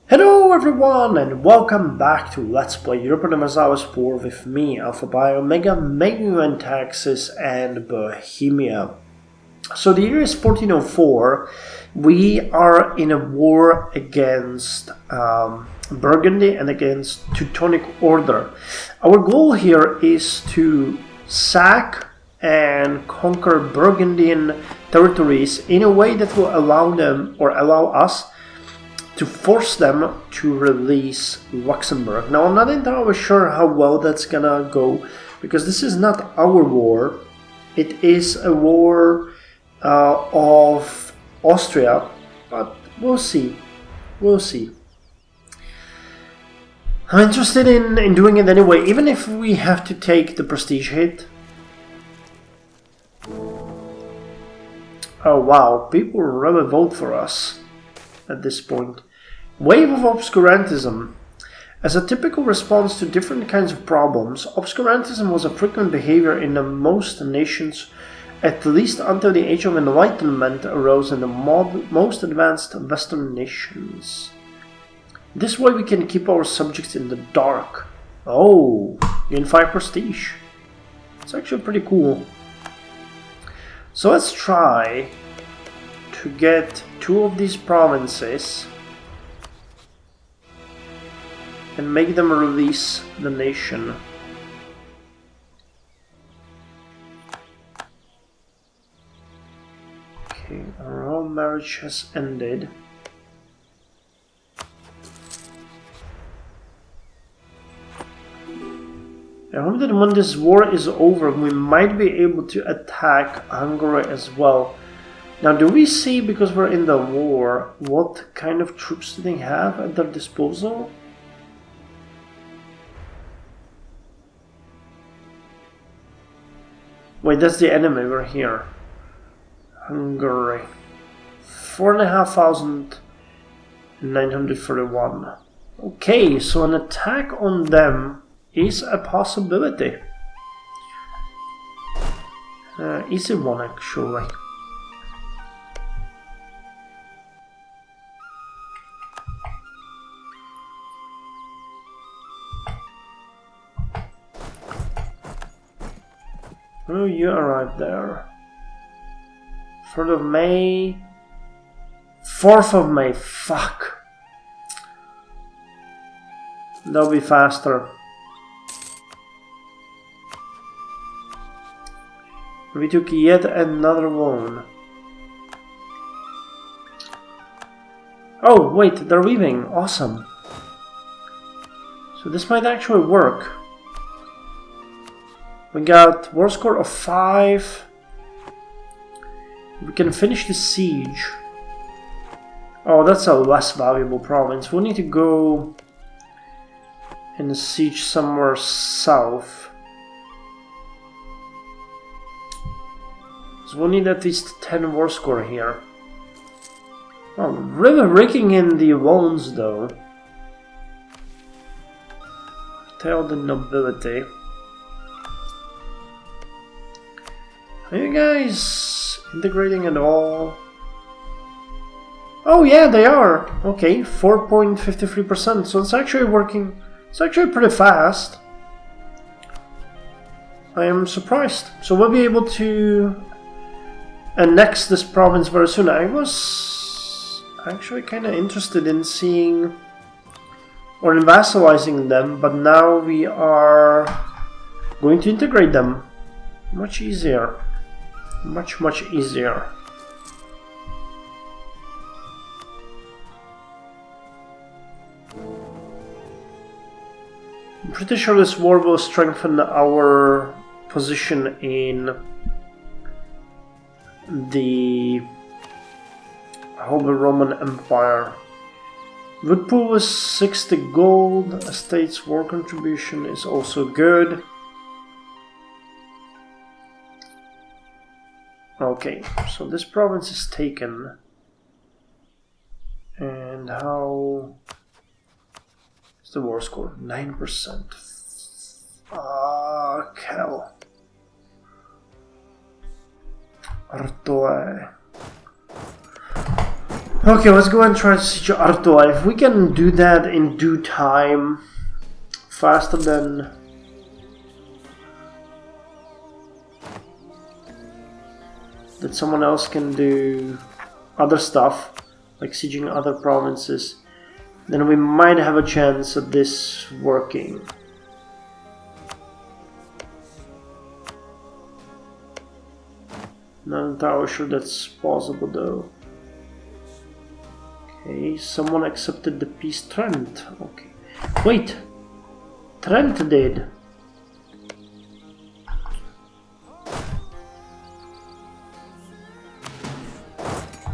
Hello everyone and welcome back to Let's Play Europa Universalis IV with me, Alfapiomega, Meiou and Taxes, and Bohemia. So the year is 1404. We are in a war against Burgundy and against Teutonic Order. Our goal here is to sack and conquer Burgundian territories in a way that will allow them, or allow us, to force them to release Luxembourg. Now, I'm not entirely sure how well that's gonna go, because this is not our war. It is a war of Austria, but we'll see. We'll see. I'm interested in doing it anyway, even if we have to take the prestige hit. Oh wow, people really vote for us at this point. Wave of obscurantism. As a typical response to different kinds of problems, obscurantism was a frequent behavior in most nations, at least until the Age of Enlightenment arose in the most advanced Western nations. This way we can keep our subjects in the dark. Oh, gain 5 prestige. It's actually pretty cool. So let's try to get 2 of these provinces and make them release the nation. Okay, our royal marriage has ended. I hope that when this war is over, we might be able to attack Hungary as well. Now, do we see, because we're in the war, what kind of troops do they have at their disposal? Wait, that's the enemy, we're here. Hungary. 4,931. Okay, so an attack on them is a possibility. Easy one, actually. Oh, you arrived there. 3rd of May. 4th of May. Fuck. That'll be faster. We took yet another loan. Oh, wait, they're leaving. Awesome. So this might actually work. We got war score of 5. We can finish the siege. Oh, that's a less valuable province. We'll need to go and siege somewhere south. So we'll need at least 10 war score here. Oh, really raking in the loans though. Tell the nobility. Are you guys integrating at all? Oh yeah, they are. Okay, 4.53%. So it's actually working. It's actually pretty fast. I am surprised. So we'll be able to annex this province very soon. I was actually kind of interested in seeing or in vassalizing them, but now we are going to integrate them. Much easier. Much easier. I'm pretty sure this war will strengthen our position in the Holy Roman Empire. Woodpool is 60 gold. Estate's war contribution is also good. Okay, so this province is taken. And how is the war score? 9%. Fuck hell. Artois. Okay, let's go and try to siege Artois. If we can do that in due time, faster than that someone else can do other stuff, like sieging other provinces, then we might have a chance at this working. Not entirely sure that's possible though. Okay, someone accepted the peace. Trent. Okay. Wait! Trent did.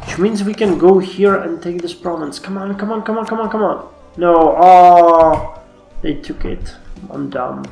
Which means we can go here and take this province. Come on, come on, come on, come on, come on. No, oh, they took it. I'm dumb.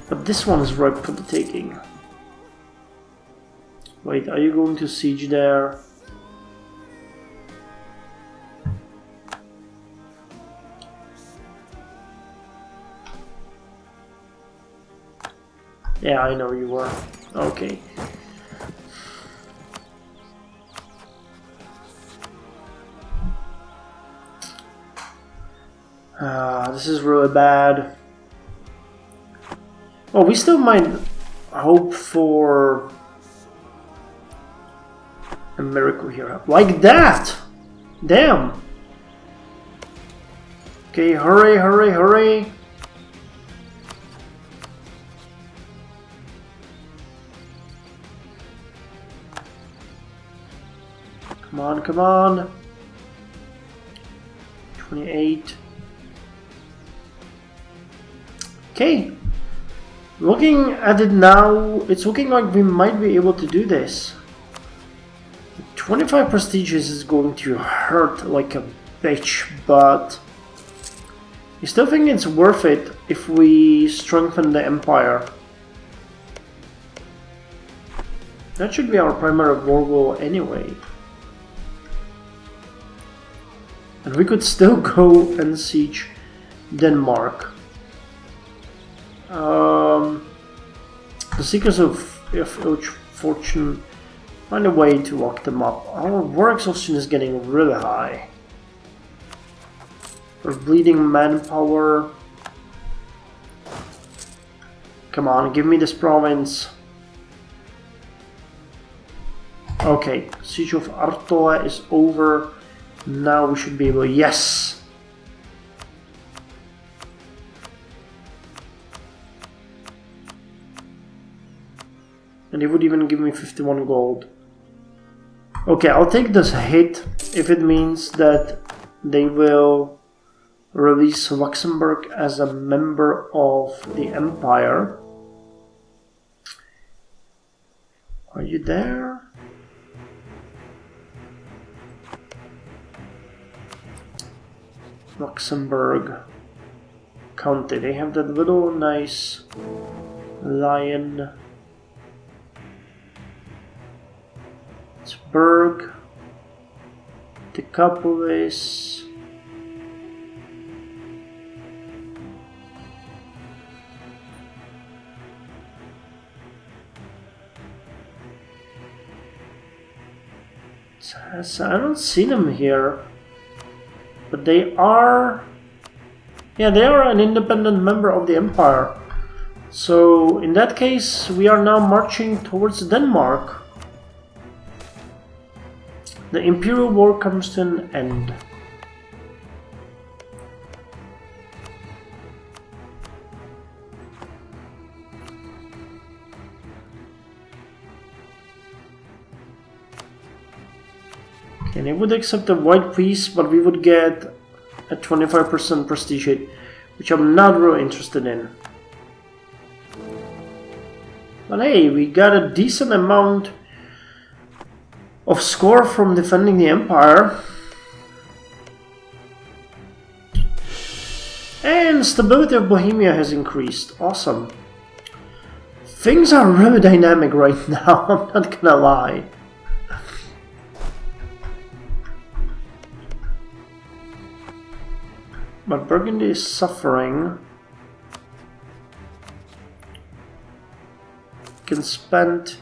But this one is ripe for the taking. Wait, are you going to siege there? Yeah, I know you were. Okay. This is really bad. Oh, we still might hope for a miracle here. Like that! Damn! Okay, hurry, hurry, hurry! Come on, come on! 28. Okay. Looking at it now, it's looking like we might be able to do this. 25 prestiges is going to hurt like a bitch, but I still think it's worth it if we strengthen the empire. That should be our primary war goal anyway. And we could still go and siege Denmark. The Seekers of Ill Fortune find a way to lock them up. Our war exhaustion is getting really high. We're bleeding manpower. Come on, give me this province. Okay, Siege of Artois is over. Now we should be able... Yes! And he would even give me 51 gold. Okay, I'll take this hit if it means that they will release Luxembourg as a member of the Empire. Are you there? Luxembourg County. They have that little nice lion. It's Berg, Decapolis. I don't see them here, but they are. Yeah, they are an independent member of the Empire. So in that case, we are now marching towards Denmark. The Imperial War comes to an end. Okay, they would accept a white peace, but we would get a 25% prestige hit, which I'm not really interested in. But hey, we got a decent amount of score from defending the Empire. And stability of Bohemia has increased. Awesome. Things are really dynamic right now, I'm not gonna lie. But Burgundy is suffering. Can spend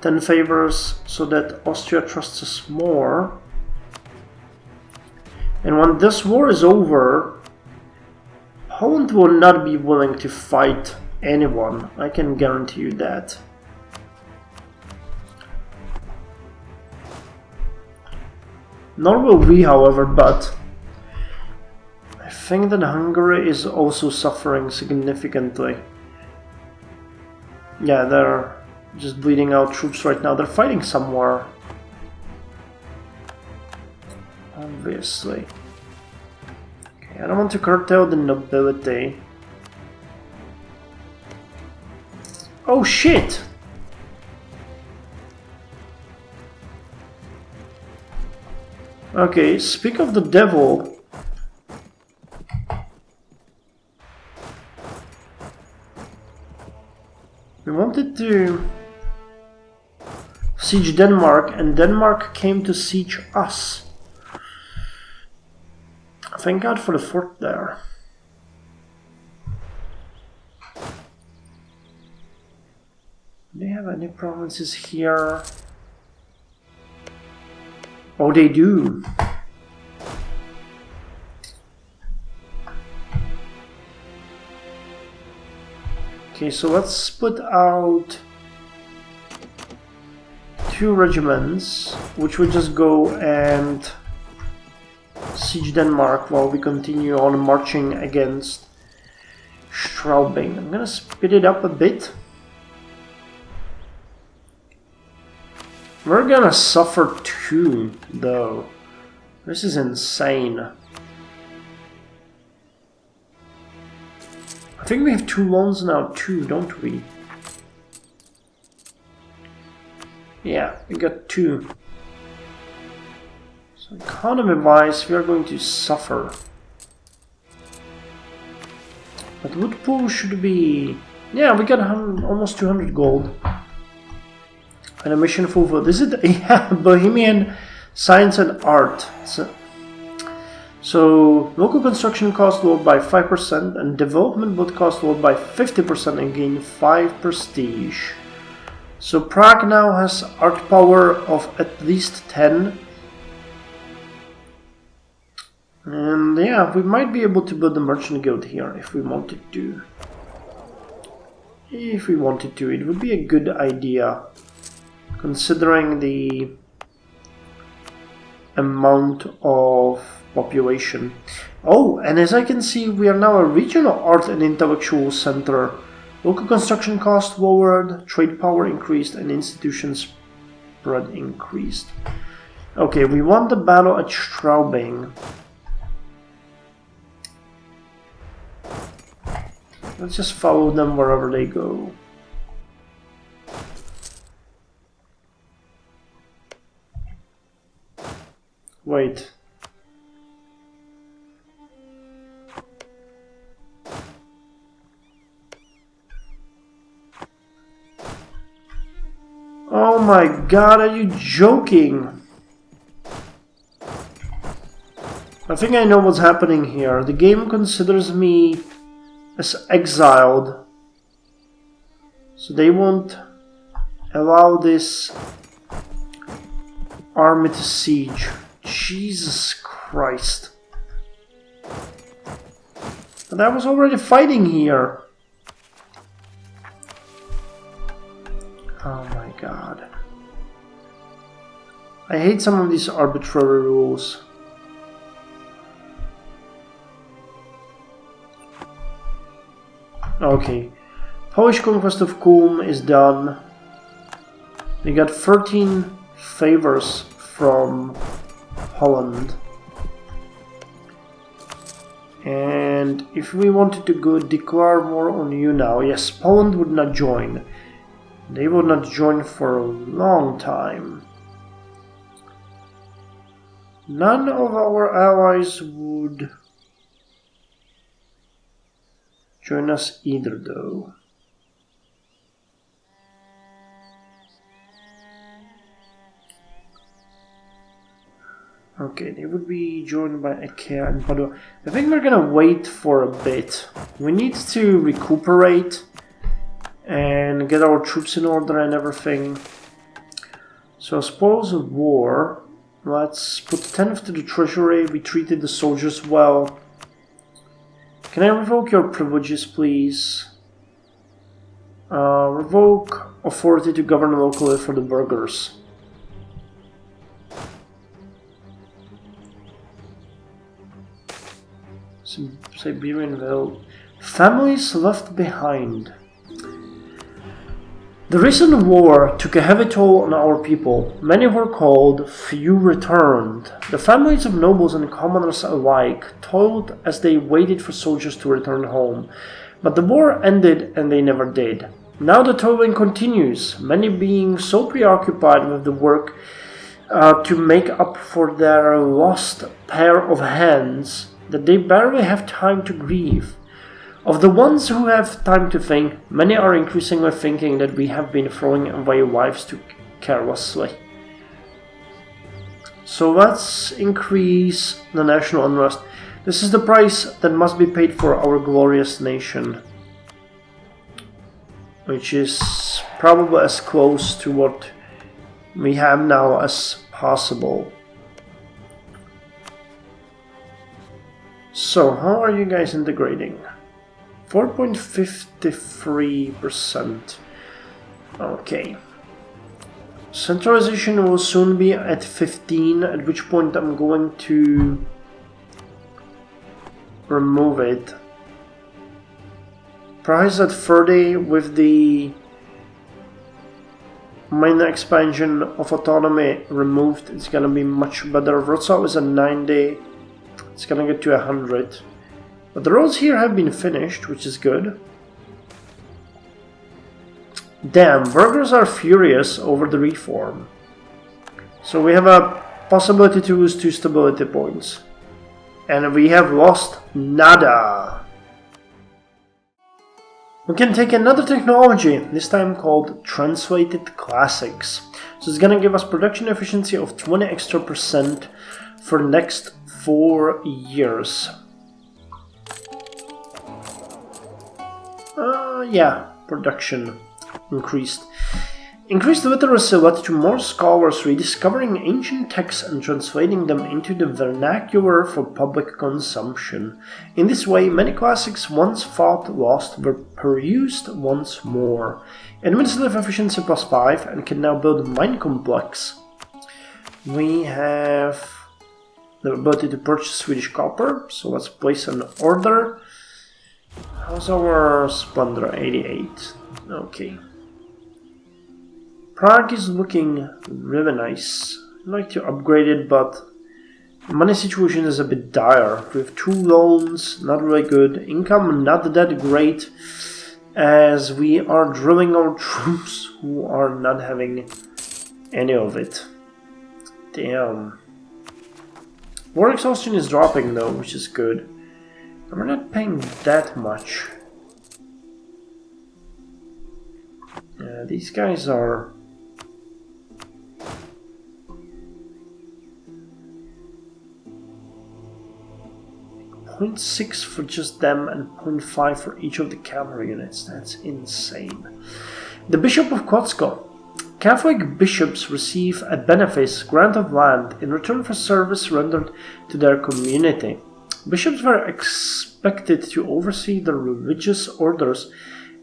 10 favors so that Austria trusts us more. And when this war is over, Poland will not be willing to fight anyone. I can guarantee you that. Nor will we, however, but I think that Hungary is also suffering significantly. Yeah, they're just bleeding out troops right now. They're fighting somewhere. Obviously. Okay, I don't want to curtail the nobility. Oh shit! Okay, speak of the devil. We wanted to siege Denmark, and Denmark came to siege us. Thank God for the fort there. Do they have any provinces here? Oh, they do. Okay, so let's put out 2 regiments, which will just go and siege Denmark while we continue on marching against Straubing. I'm gonna speed it up a bit. We're gonna suffer too, though. This is insane. I think we have 2 loans now too, don't we? Yeah, we got 2. So economy-wise, we are going to suffer. But wood pool should be... Yeah, we got almost 200 gold. And a mission fulfilled. Is it? Yeah, Bohemian Science and Art. So local construction cost lowered by 5% and development build cost lowered by 50% and gain 5 prestige. So Prague now has art power of at least 10. And yeah, we might be able to build a merchant guild here if we wanted to. If we wanted to, it would be a good idea. Considering the amount of population. Oh, and as I can see, we are now a regional art and intellectual center. Local construction cost lowered, trade power increased, and institution spread increased. Okay, we won the battle at Straubing. Let's just follow them wherever they go. Wait. Oh my god, are you joking? I think I know what's happening here. The game considers me as exiled. So they won't allow this army to siege. Jesus Christ. But I was already fighting here. Oh my god. I hate some of these arbitrary rules. Okay. Polish conquest of Kulm is done. We got 13 favors from Holland. And if we wanted to go declare war on you now, yes, Poland would not join. They will not join for a long time. None of our allies would join us either, though. Okay, they would be joined by Ikea and Padua. I think we're gonna wait for a bit. We need to recuperate and get our troops in order and everything. So spoils of war. Let's put 10th to the treasury. We treated the soldiers well. Can I revoke your privileges, please? Revoke authority to govern locally for the burghers. Siberian Vale. Families left behind. The recent war took a heavy toll on our people. Many were called, few returned. The families of nobles and commoners alike toiled as they waited for soldiers to return home. But the war ended and they never did. Now the toiling continues, many being so preoccupied with the work to make up for their lost pair of hands that they barely have time to grieve. Of the ones who have time to think, many are increasingly thinking that we have been throwing away wives too carelessly. So let's increase the national unrest. This is the price that must be paid for our glorious nation, which is probably as close to what we have now as possible. So, how are you guys integrating? 4.53%. Okay. Centralization will soon be at 15, at which point I'm going to remove it. Price at 30 with the minor expansion of autonomy removed. It's gonna be much better. Wrocław is at 90. It's gonna get to 100. But the roads here have been finished, which is good. Damn, burghers are furious over the reform. So we have a possibility to lose 2 stability points. And we have lost nada. We can take another technology, this time called Translated Classics. So it's gonna give us production efficiency of 20 extra % for the next 4 years. Yeah, production increased. Increased literacy led to more scholars rediscovering ancient texts and translating them into the vernacular for public consumption. In this way, many classics once thought lost were perused once more. Administrative efficiency +5 and can now build mine complex. We have the ability to purchase Swedish copper, so let's place an order. How's our Splendor? 88. Okay. Prague is looking really nice. I'd like to upgrade it, but the money situation is a bit dire. We have 2 loans, not really good. Income not that great, as we are drilling our troops who are not having any of it. Damn. War exhaustion is dropping though, which is good. And we're not paying that much. These guys are... .6 for just them and 0.5 for each of the cavalry units. That's insane. The Bishop of Kłodzko. Catholic bishops receive a benefice grant of land in return for service rendered to their community. Bishops were expected to oversee the religious orders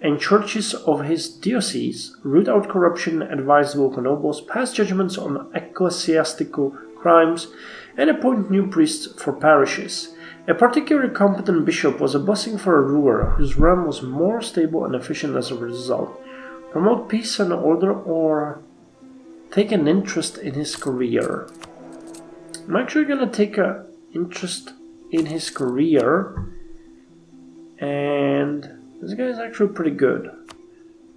and churches of his diocese, root out corruption, advise local nobles, pass judgments on ecclesiastical crimes, and appoint new priests for parishes. A particularly competent bishop was a blessing for a ruler whose realm was more stable and efficient as a result. Promote peace and order or take an interest in his career. I'm actually gonna take an interest in his career, and this guy is actually pretty good.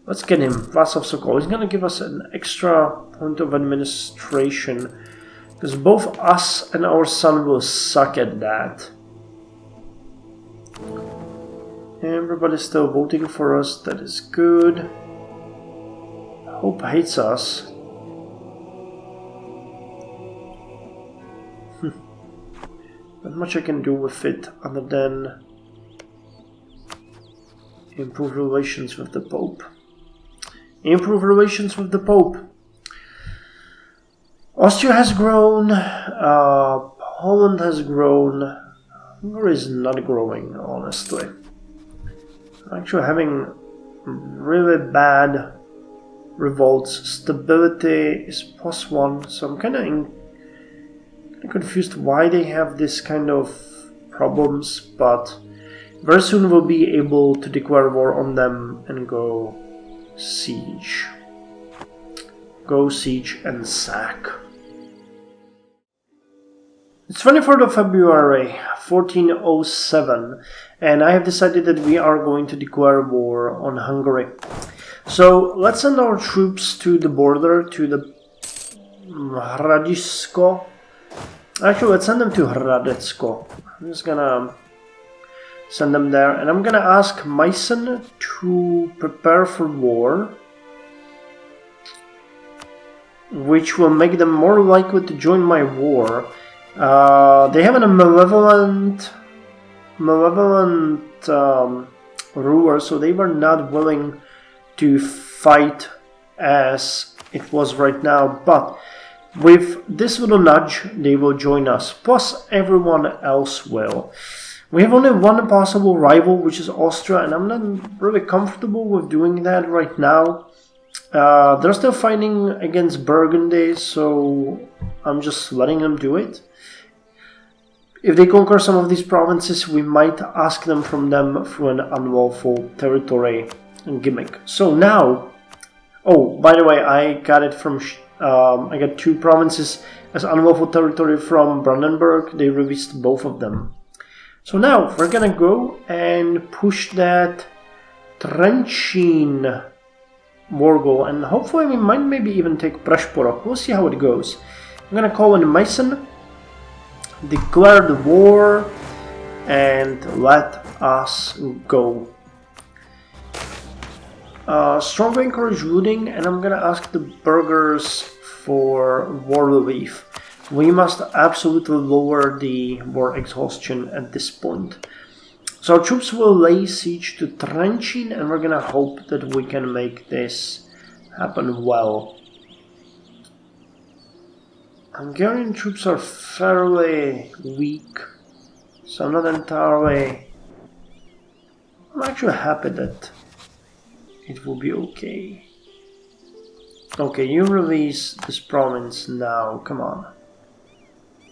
Let's get him, Václav Sokol. He's gonna give us an extra point of administration, because both us and our son will suck at that. Everybody's still voting for us, that is good. Hope hates us. Not much I can do with it other than improve relations with the Pope. Improve relations with the Pope. Austria has grown, Poland has grown, Hungary is not growing, honestly. I'm actually having really bad revolts. Stability is +1, so I'm kind of confused why they have this kind of problems, but very soon we'll be able to declare war on them and go siege. Go siege and sack. It's 24th of February 1407 and I have decided that we are going to declare war on Hungary. So let's send our troops to the border, to the Hradisko. Actually, let's send them to Hradecko. I'm just gonna send them there, and I'm gonna ask Meissen to prepare for war, which will make them more likely to join my war. They have a malevolent ruler, so they were not willing to fight as it was right now, but with this little nudge, they will join us, plus everyone else will. We have only one possible rival, which is Austria, and I'm not really comfortable with doing that right now. They're still fighting against Burgundy, so I'm just letting them do it. If they conquer some of these provinces, we might ask them from them through an unlawful territory gimmick. So now, oh, by the way, I got it from, I got 2 provinces as unlawful territory from Brandenburg. They released both of them. So now we're gonna go and push that Trenchin war goal, and hopefully we might maybe even take Prešporok. We'll see how it goes. I'm gonna call in Meissen, declare the war, and let us go. Strongly encourage looting, and I'm gonna ask the burghers for war relief. We must absolutely lower the war exhaustion at this point. So our troops will lay siege to Trenchin, and we're gonna hope that we can make this happen well. Hungarian troops are fairly weak, so I'm not entirely... I'm actually happy that it will be okay. Okay, you release this province now, come on.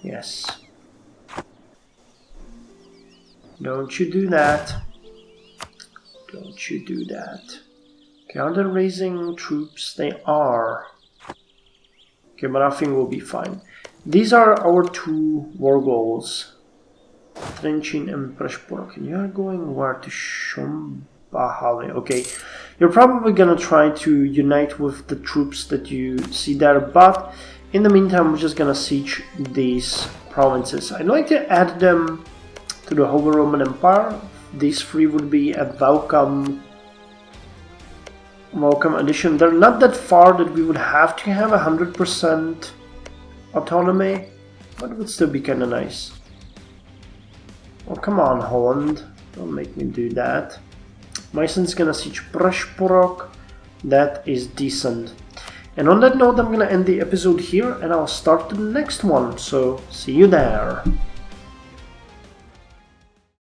Yes. Don't you do that. Don't you do that. Okay, are they raising troops? They are. Okay, but I think we'll be fine. These are our 2 war goals. Trenchin and Prešporok. And you are going where? To Shombahale. Okay, you're probably gonna try to unite with the troops that you see there, but in the meantime, we're just gonna siege these provinces. I'd like to add them to the Holy Roman Empire. These 3 would be a welcome addition. They're not that far that we would have to have 100% autonomy, but it would still be kind of nice. Oh, come on, Holland. Don't make me do that. Meissen's gonna siege Prešporok. That is decent. And on that note, I'm gonna end the episode here, and I'll start the next one, so see you there.